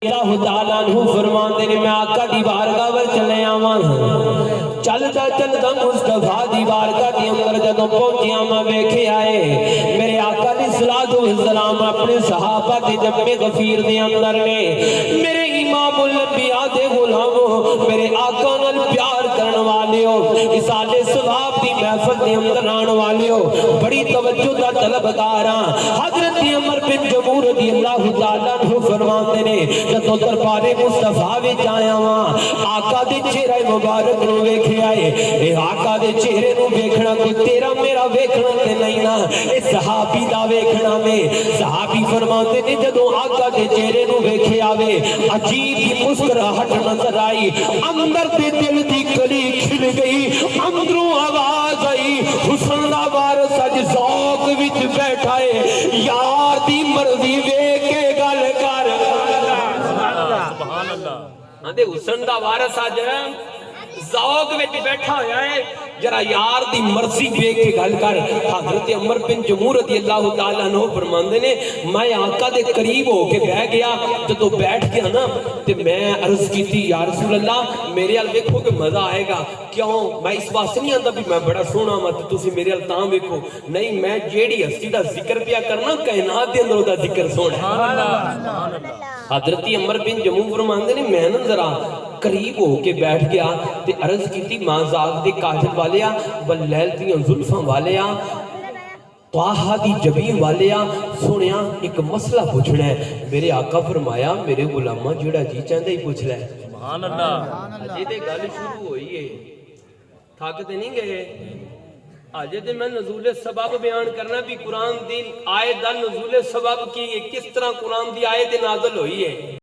اللہ تعالیٰ عنہ فرماندے نے میں آقا دی بارگاہ ور چلے آواں چلدا چلدا مصطفیٰ دی بارگاہ دی اندر جدوں پہنچیا میں ویکھے آئے میرے آقا علیہ الصلوۃ والسلام اپنے صحابہ دے جمع غفیر دے اندر نے میرے امام الانبیاء دے غلاموں میرے آقا نال پیار کرن والیو اصالے ثواب دی محفل دے اندر آن والیو بڑی توجہ دا طلبگار ہاں حضرت عمر بن جموح رضی اللہ تعالیٰ عنہ فرماتے نے جدوں دربار مصطفیٰ وچ آیا ہاں آقا دے چہرہ مبارک نو ویکھے آئے اے آقا دے چہرے نو ویکھنا کوئی تیرا میرا ویکھنا تے نہیں نا اے صحابی دا ویکھنا میں صحابی فرماتے نے جدوں آقا دے چہرے نو ویکھے آوے عجیب ہی مسکراہٹ نظر آئی اندر دے دل دی کلی کھل گئی اندروں آواز آئی حسن دا وارث اج ذوق وچ بیٹھا ہے یار دی مرضی ویکھ کے گل کر سبحان اللہ آندے حسن دا وارث اج ذوق وچ بیٹھا ہویا ہے جرا یار دی مرضی ویکھ کے گل کر حضرت عمر بن جموح رضی اللہ تعالیٰ عنہ فرماندے نے میں آقا دے قریب ہو کے بیٹھ گیا جدوں بیٹھ گیا نا تے میں عرض کیتی یا رسول اللہ میرے ال ویکھو کہ مزہ آئے گا کیوں میں اس واسطے نہیں آندا بھی میں بڑا سونا مت تسی میرے ال تاں ویکھو نہیں میں جیڑی ہستی دا ذکر پیا کرنا کائنات دے اندر دا ذکر سونا سبحان اللہ حضرت عمر بن جموح فرماندے نے میں نہ ذرا قریب ہو کے بیٹھ گیا تے عرض کیتی ماں زاغ دے کاجل والیا واللیل دیاں زلفاں والیا طاہا دی جبین والیا سنیا ایک مسئلہ پوچھنا ہے میرے آقا فرمایا میرے غلامہ جڑا جی چاہندے ہی پوچھ لے سبحان اللہ اجے تے گل شروع ہوئی ہے تھک تے نہیں گئے اجے تے میں نزول سبب بیان کرنا بھی قرآن دی آیت دا نزول سبب کی ہے کس طرح قرآن دی آیت نازل ہوئی ہے